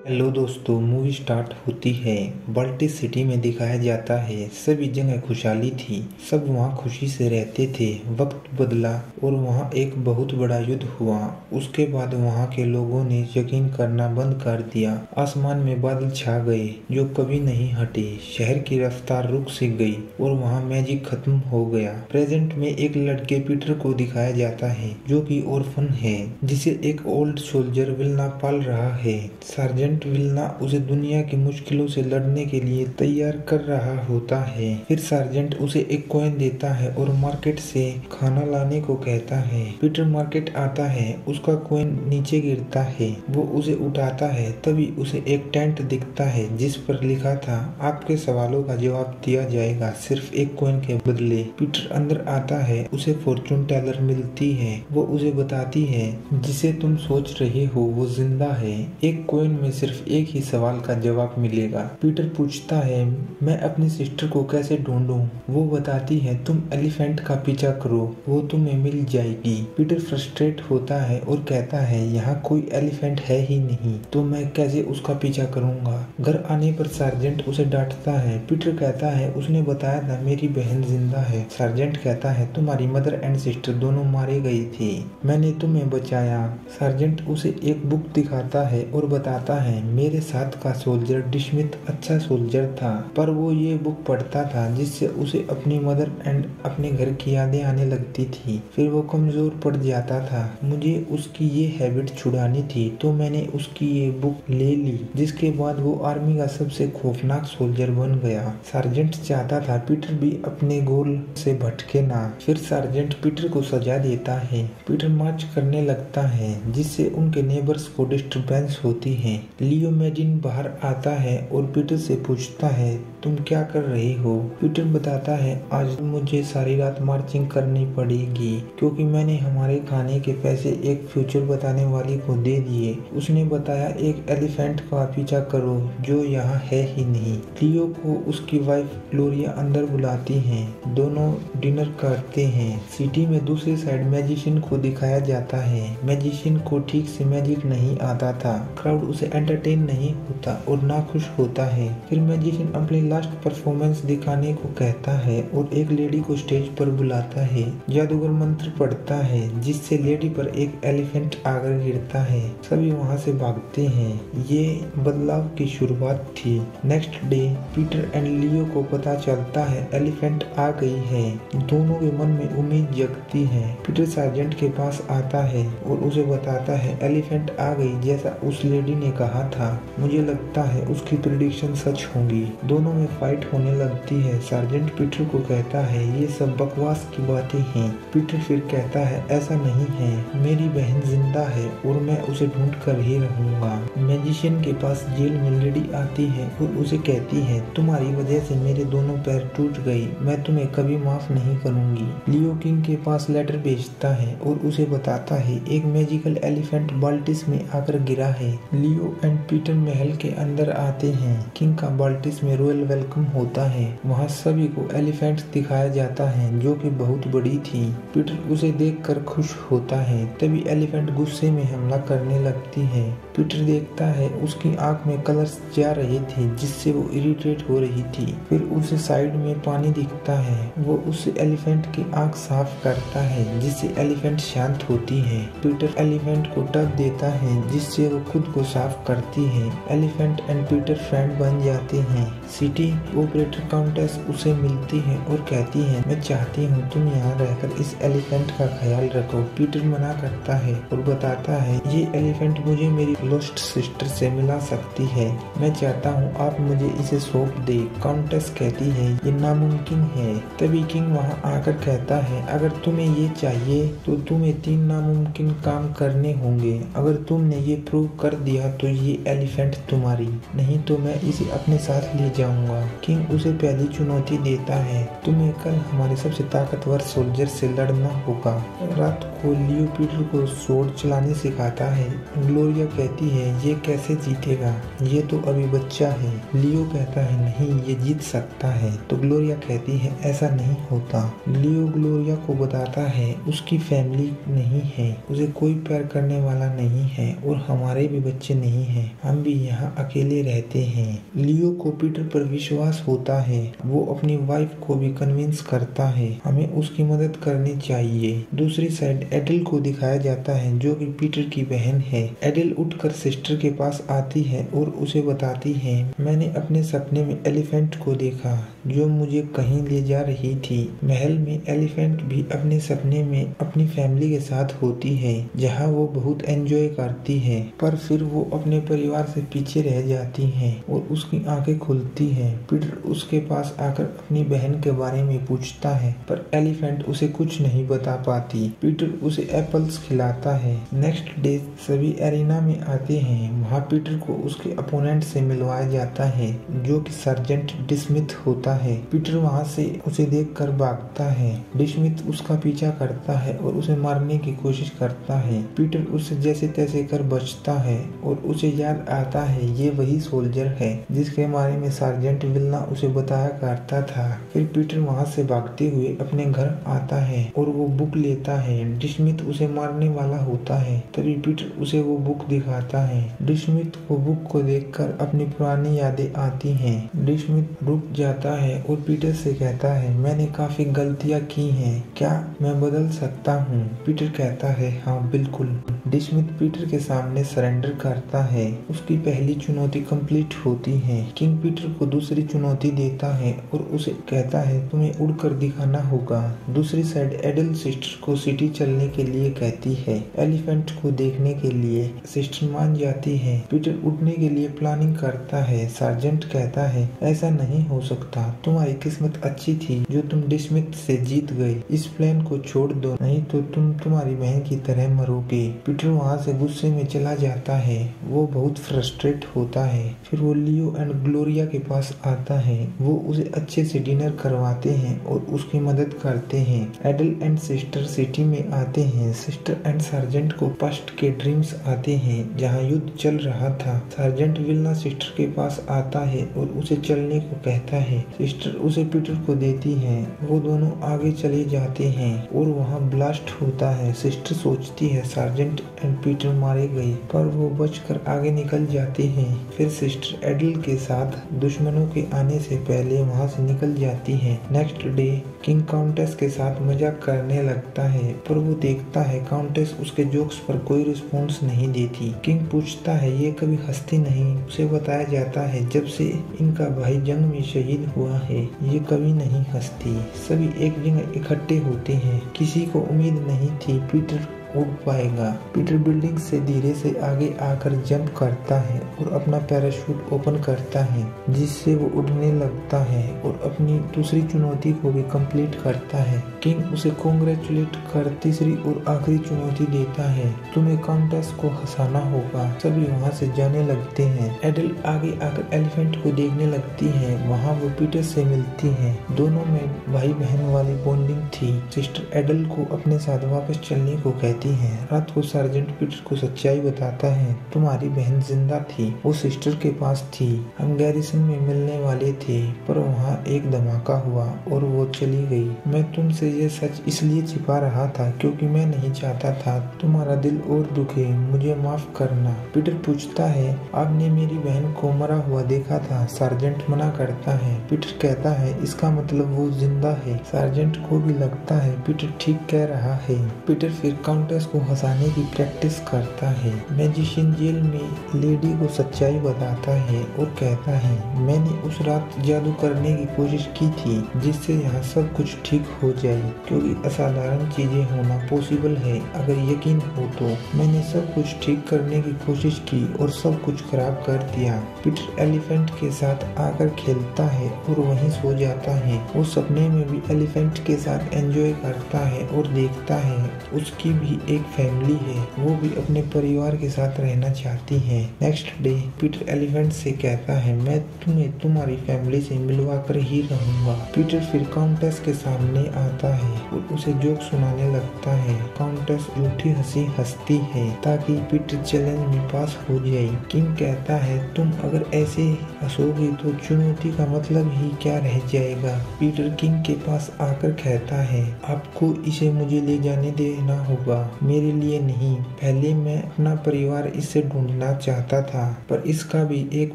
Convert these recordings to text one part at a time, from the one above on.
Hello दोस्तों, movie start होती है। बाल्टिस सिटी में दिखाया जाता है सभी जगह खुशहाली थी। सब वहाँ खुशी से रहते थे। वक्त बदला और वहाँ एक बहुत बड़ा युद्ध हुआ। उसके बाद वहाँ के लोगों ने यकीन करना बंद कर दिया। आसमान में बादल छा गए जो कभी नहीं हटे। शहर की रफ्तार रुक सी गई और वहाँ मैजिक खत्म हो गया। प्रेजेंट में एक लड़के पीटर को दिखाया जाता है जो कि ऑर्फन है, जिसे एक ओल्ड सोल्जर विल्ना पाल रहा है। सार्जेंट विल्ना उसे दुनिया की मुश्किलों से लड़ने के लिए तैयार कर रहा होता है। फिर सार्जेंट उसे एक कॉइन देता है और मार्केट से खाना लाने को कहता है। पीटर मार्केट आता है, उसका कॉइन नीचे गिरता है। वो उसे उठाता है, तभी उसे एक टेंट दिखता है जिस पर लिखा था, आपके सवालों का जवाब दिया जाएगा सिर्फ एक कॉइन के बदले। पीटर अंदर आता है, उसे फॉर्चून टेलर मिलती है। वो उसे बताती है, जिसे तुम सोच रहे हो वो जिंदा है। एक कॉइन में सिर्फ एक ही सवाल का जवाब मिलेगा। पीटर पूछता है, मैं अपनी सिस्टर को कैसे ढूंढूं? वो बताती है, तुम एलिफेंट का पीछा करो, वो तुम्हें मिल जाएगी। पीटर फ्रस्ट्रेट होता है और कहता है, यहाँ कोई एलिफेंट है ही नहीं, तो मैं कैसे उसका पीछा करूंगा? घर आने पर सार्जेंट उसे डांटता है। पीटर कहता है, उसने बताया था मेरी बहन जिंदा है। सार्जेंट कहता है, तुम्हारी मदर एंड सिस्टर दोनों मारे गई थी, मैंने तुम्हें बचाया। सार्जेंट उसे एक बुक दिखाता है और बताता है, मेरे साथ का सोल्जर डिस्मिथ अच्छा सोल्जर था, पर वो ये बुक पढ़ता था जिससे उसे अपनी मदर एंड अपने घर की यादें आने लगती थी। फिर वो कमजोर पड़ जाता था। मुझे उसकी ये हैबिट छुड़ानी थी, तो मैंने उसकी ये बुक ले ली, जिसके बाद वो आर्मी का सबसे खौफनाक सोल्जर बन गया। सार्जेंट चाहता था पीटर भी अपने गोल से भटके ना। फिर सार्जेंट पीटर को सजा देता है। पीटर मार्च करने लगता है, जिससे उनके नेबर्स को डिस्टरबेंस होती है। लियो मैजिन बाहर आता है और पीटर से पूछता है, तुम क्या कर रहे हो? पीटर बताता है, आज मुझे सारी रात मार्चिंग करनी पड़ेगी क्योंकि मैंने हमारे खाने के पैसे एक फ्यूचर बताने वाली को दे दिए। उसने बताया एक एलिफेंट का पीछा करो जो यहाँ है ही नहीं। लियो को उसकी वाइफ ग्लोरिया अंदर बुलाती है। दोनों डिनर करते हैं। सिटी में दूसरी साइड मैजिशियन को दिखाया जाता है। मैजिशियन को ठीक से मैजिक नहीं आता था। क्राउड उसे एंटरटेन नहीं होता और ना खुश होता है। फिर मैजिशियन अपनी लास्ट परफॉर्मेंस दिखाने को कहता है और एक लेडी को स्टेज पर बुलाता है। जादूगर मंत्र पढ़ता है जिससे लेडी पर एक एलिफेंट आकर गिरता है। सभी वहां से भागते हैं। ये बदलाव की शुरुआत थी। नेक्स्ट डे पीटर एंड लियो को पता चलता है एलिफेंट आ गई है। दोनों के मन में उम्मीद जगती है। पीटर सार्जेंट के पास आता है और उसे बताता है एलिफेंट आ गई जैसा उस लेडी ने कहा था। मुझे लगता है उसकी प्रेडिक्शन सच होंगी। दोनों में फाइट होने लगती है। सार्जेंट पीटर को कहता है, ये सब बकवास की बातें हैं। पीटर फिर कहता है, ऐसा नहीं है, मेरी बहन जिंदा है और मैं उसे ढूंढ कर ही रहूंगा। मैजिशियन के पास जेल में लेडी आती है और उसे कहती है, तुम्हारी वजह से मेरे दोनों पैर टूट गए, मैं तुम्हें कभी माफ नहीं करूंगी। लियो किंग के पास लेटर भेजता है और उसे बताता है एक मैजिकल एलिफेंट बाल्टिस में आकर गिरा है। लियो एंड पीटर महल के अंदर आते हैं। किंग का बाल्टिस में रॉयल वेलकम होता है। वहाँ सभी को एलिफेंट दिखाया जाता है जो कि बहुत बड़ी थी। पीटर उसे देखकर खुश होता है। तभी एलिफेंट गुस्से में हमला करने लगती है। पीटर देखता है उसकी आंख में कलर्स जा रहे थे जिससे वो इरिटेट हो रही थी। फिर उसे साइड में पानी दिखता है। वो उस एलिफेंट की आंख साफ करता है जिससे एलिफेंट शांत होती है। पीटर एलिफेंट को टब देता है जिससे वो खुद को साफ करती है। एलिफेंट एंड पीटर फ्रेंड बन जाते हैं। सिटी ऑपरेटर काउंटेस उसे मिलती है और कहती है, मैं चाहती हूँ तुम यहाँ रहकर इस एलिफेंट का ख्याल रखो। पीटर मना करता है और बताता है, ये एलिफेंट मुझे मेरी लॉस्ट सिस्टर से मिला सकती है, मैं चाहता हूँ आप मुझे इसे सौंप दे। काउंटेस कहती है, ये नामुमकिन है। तभी किंग वहाँ आकर कहता है, अगर तुम्हें ये चाहिए तो तुम्हें 3 नामुमकिन काम करने होंगे। अगर तुमने ये प्रूव कर दिया तो ये एलिफेंट तुम्हारी, नहीं तो मैं इसे अपने साथ ले जाऊंगा। किंग उसे पहली चुनौती देता है, तुम्हें कल हमारे सबसे ताकतवर सोल्जर से लड़ना होगा। रात को लियो पीटर को स्वॉर्ड चलाने सिखाता है। ग्लोरिया कहती है, ये कैसे जीतेगा, ये तो अभी बच्चा है। लियो कहता है, नहीं ये जीत सकता है। तो ग्लोरिया कहती है, ऐसा नहीं होता। लियो ग्लोरिया को बताता है उसकी फैमिली नहीं है, उसे कोई प्यार करने वाला नहीं है और हमारे भी बच्चे नहीं है, हम भी यहाँ अकेले रहते हैं। लियो को पीटर पर विश्वास होता है। वो अपनी वाइफ को भी कन्विंस करता है हमें उसकी मदद करनी चाहिए। दूसरी साइड एडल को दिखाया जाता है जो कि पीटर की बहन है। एडल उठकर सिस्टर के पास आती है और उसे बताती है, मैंने अपने सपने में एलिफेंट को देखा जो मुझे कहीं ले जा रही थी। महल में एलिफेंट भी अपने सपने में अपनी फैमिली के साथ होती है जहाँ वो बहुत एंजॉय करती है, पर फिर वो अपने परिवार से पीछे रह जाती है और उसकी आंखें खुलती है। पीटर उसके पास आकर अपनी बहन के बारे में पूछता है पर एलिफेंट उसे कुछ नहीं बता पाती। पीटर उसे एप्पल्स खिलाता है। नेक्स्ट डे सभी एरिना में आते हैं। वहाँ पीटर को उसके अपोनेंट से मिलवाया जाता है जो कि सर्जेंट डिस्मिथ होता है। पीटर वहाँ से उसे देखकर भागता है। डिस्मिथ उसका पीछा करता है और उसे मारने की कोशिश करता है। पीटर उससे जैसे तैसे कर बचता है और उसे याद आता है ये वही सोल्जर है जिसके बारे में सार्जेंट विल्ना उसे बताया करता था। फिर पीटर वहाँ से भागते हुए अपने घर आता है और वो बुक लेता है। डिस्मिथ उसे मारने वाला होता है, तभी पीटर उसे वो बुक दिखाता है। डिस्मिथ को बुक को देखकर अपनी पुरानी यादें आती हैं। डिस्मिथ रुक जाता है और पीटर से कहता है, मैंने काफी गलतियाँ की हैं, क्या मैं बदल सकता हूँ? पीटर कहता है, हाँ बिल्कुल। डिस्मिथ पीटर के सामने सरेंडर करता है। उसकी पहली चुनौती कंप्लीट होती है। किंग पीटर को दूसरी चुनौती देता है और उसे कहता है तुम्हें उड़कर दिखाना होगा। दूसरी साइड एडल सिस्टर को सिटी चलने के लिए कहती है, एलिफेंट को देखने के लिए। सिस्टर मान जाती है। पीटर उड़ने के लिए प्लानिंग करता है। सार्जेंट कहता है, ऐसा नहीं हो सकता, तुम्हारी किस्मत अच्छी थी जो तुम डिस्मिथ से जीत गए। इस प्लान को छोड़ दो, नहीं तो तुम तुम्हारी बहन की तरह मरोगे। पीटर वहाँ से गुस्से में चला जाता है। वो बहुत फ्रस्ट्रेट होता है। फिर वो लियो एंड ग्लोरिया के पास आता है। वो उसे अच्छे से डिनर करवाते हैं और उसकी मदद करते हैं। एडल एंड सिस्टर सिटी में आते हैं। सिस्टर एंड सार्जेंट को पास्ट के ड्रीम्स आते हैं जहाँ युद्ध चल रहा था। सार्जेंट विल्ना सिस्टर के पास आता है और उसे चलने को कहता है। सिस्टर उसे पीटर को देती है। वो दोनों आगे चले जाते हैं और वहाँ ब्लास्ट होता है। सिस्टर सोचती है सार्जेंट एंड पीटर मारे गए, पर वो बचकर आगे निकल जाते हैं। फिर सिस्टर एडल के साथ दुश्मनों के आने से पहले वहाँ से निकल जाती है। नेक्स्ट डे किंग काउंटेस के साथ मजाक करने लगता है, पर वो देखता है काउंटेस उसके जोक्स पर कोई रिस्पॉन्स नहीं देती। किंग पूछता है ये कभी हंसती नहीं। उसे बताया जाता है जब से इनका भाई जंग में शहीद हुआ है ये कभी नहीं हंसती। सभी एक जगह इकट्ठे होते हैं। किसी को उम्मीद नहीं थी पीटर उड़ पाएगा। पीटर बिल्डिंग से धीरे से आगे आकर जंप करता है और अपना पैराशूट ओपन करता है जिससे वो उड़ने लगता है और अपनी दूसरी चुनौती को भी कंप्लीट करता है। किंग उसे कांग्रेचुलेट कर तीसरी और आखिरी चुनौती देता है, तुम्हें काउंटेस को हंसाना होगा। सभी वहाँ से जाने लगते हैं। एडल आगे आकर एलिफेंट को देखने लगती है। वहाँ वो पीटर से मिलती है। दोनों में भाई बहन वाली बॉन्डिंग थी। सिस्टर एडल को अपने साथ वापस चलने को कहती है। रात को सार्जेंट पीटर को सच्चाई बताता है, तुम्हारी बहन जिंदा थी, वो सिस्टर के पास थी। हम गैरिसन में मिलने वाले थे पर वहाँ एक धमाका हुआ और वो चली गई। मैं तुमसे ये सच इसलिए छिपा रहा था क्योंकि मैं नहीं चाहता था तुम्हारा दिल और दुखे, मुझे माफ करना। पीटर पूछता है, आपने मेरी बहन को मरा हुआ देखा था? सार्जेंट मना करता है। पीटर कहता है, इसका मतलब वो जिंदा है। सार्जेंट को भी लगता है पीटर ठीक कह रहा है। पीटर फिर काउंटेस को हंसाने की प्रैक्टिस करता है। मैजिशियन जेल में लेडी को सच्चाई बताता है और कहता है, मैंने उस रात जादू करने की कोशिश की थी जिससे यहाँ सब कुछ ठीक हो जाए, क्योंकि असाधारण चीजें होना पॉसिबल है अगर यकीन हो तो। मैंने सब कुछ ठीक करने की कोशिश की और सब कुछ खराब कर दिया। पीटर एलिफेंट के साथ आकर खेलता है और वहीं सो जाता है। वो सपने में भी एलिफेंट के साथ एंजॉय करता है और देखता है उसकी भी एक फैमिली है, वो भी अपने परिवार के साथ रहना चाहती है। नेक्स्ट डे पीटर एलिफेंट से कहता है, मैं तुम्हें तुम्हारी फैमिली से मिलवा कर ही रहूंगा। पीटर फिर काउंटेस के सामने आता है और उसे जोक सुनाने लगता है। काउंटेस झूठी हंसी हंसती है ताकि पीटर चैलेंज में पास हो जाए। किंग कहता है, तुम अगर ऐसे हंसोगे तो चुनौती का मतलब ही क्या रह जाएगा। पीटर किंग के पास आकर कहता है, आपको इसे मुझे ले जाने देना होगा। मेरे लिए नहीं। पहले मैं अपना परिवार इससे ढूंढना चाहता था, पर इसका भी एक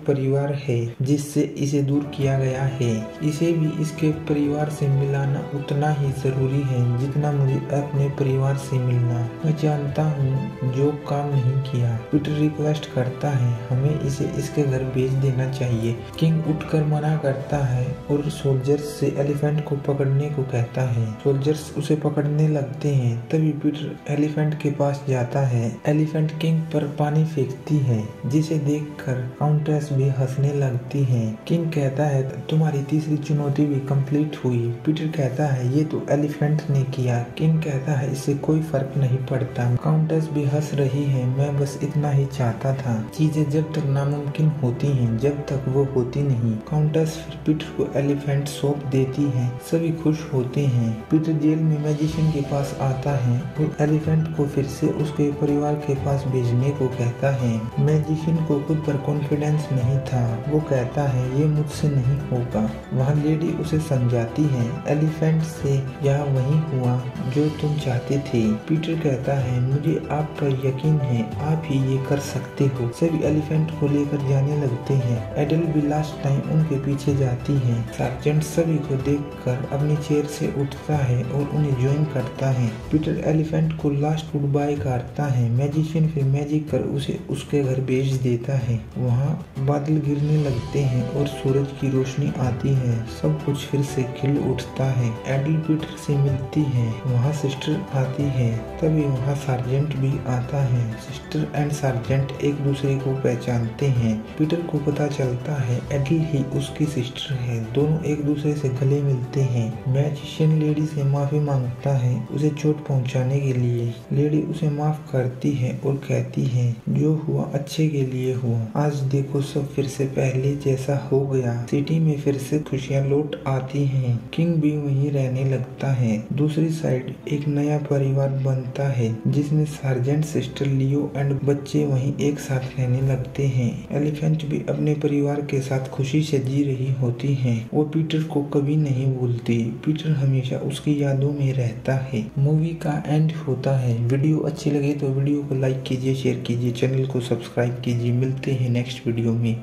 परिवार है जिससे इसे दूर किया गया है। इसे भी इसके परिवार से मिलाना उतना ही जरूरी है जितना मुझे अपने परिवार से मिलना। मैं जानता हूँ जो काम नहीं किया। पीटर रिक्वेस्ट करता है हमें इसे इसके घर भेज देना चाहिए। किंग उठकर मना करता है और सोल्जर्स से एलिफेंट को पकड़ने को कहता है। सोल्जर्स उसे पकड़ने लगते हैं। तभी पीटर एलिफेंट के पास जाता है। एलिफेंट किंग पर पानी फेंकती है, जिसे देखकर काउंटेस भी हंसने लगती है। किंग कहता है तुम्हारी तीसरी चुनौती भी कंप्लीट हुई। पीटर कहता है ये तो एलिफेंट ने किया। किंग कहता है इससे कोई फर्क नहीं पड़ता। काउंटेस भी हंस रही है। मैं बस इतना ही चाहता था। चीजें जब तक नामुमकिन होती हैं, जब तक वो होती नहीं। काउंटेस फिर पीटर को एलिफेंट सौंप देती है। सभी खुश होते हैं। पीटर जेल में मैजिशियन के पास आता है और एलिफेंट को फिर से उसके परिवार के पास भेजने को कहता है। मैजिशियन को खुद पर कॉन्फिडेंस नहीं था। वो कहता है ये मुझसे नहीं होगा। वहाँ लेडी उसे समझाती है एलिफेंट से यह वही हुआ जो तुम चाहते थे। पीटर कहता है मुझे आप पर यकीन है, आप ही ये कर सकते हो। सभी एलिफेंट को लेकर जाने लगते हैं। एडल भी लास्ट टाइम उनके पीछे जाती है। सार्जेंट सभी को देखकर अपनी चेयर से उठता है और उन्हें ज्वाइन करता है। पीटर एलिफेंट को लास्ट गुड बाय करता है। मैजिशियन फिर मैजिक कर उसे उसके घर भेज देता है। वहाँ बादल गिरने लगते हैं और सूरज की रोशनी आती है। सब कुछ फिर से खिल उठता है। एडल पीटर से मिलती है। वहाँ सिस्टर आती है। तभी वहाँ सार्जेंट भी आता है। सिस्टर एंड सार्जेंट एक दूसरे को पहचानते हैं। पीटर को पता चलता है एडल ही उसकी सिस्टर है। दोनों एक दूसरे से गले मिलते हैं। मैजिशियन लेडी से माफी मांगता है उसे चोट पहुंचाने के लिए। लेडी उसे माफ करती है और कहती है जो हुआ अच्छे के लिए हुआ। आज देखो सब फिर से पहले जैसा हो गया। सिटी में फिर से खुशियां लौट आती हैं। किंग भी वहीं रहने लगता है। दूसरी साइड एक नया परिवार बनता है जिसमें सार्जेंट, सिस्टर, लियो एंड बच्चे वहीं एक साथ रहने लगते हैं। एलिफेंट भी अपने परिवार के साथ खुशी से जी रही होती है। वो पीटर को कभी नहीं भूलती। पीटर हमेशा उसकी यादों में रहता है। मूवी का एंड होता है। वीडियो अच्छी लगे तो वीडियो को लाइक कीजिए, शेयर कीजिए, चैनल को सब्सक्राइब कीजिए। मिलते हैं नेक्स्ट वीडियो में।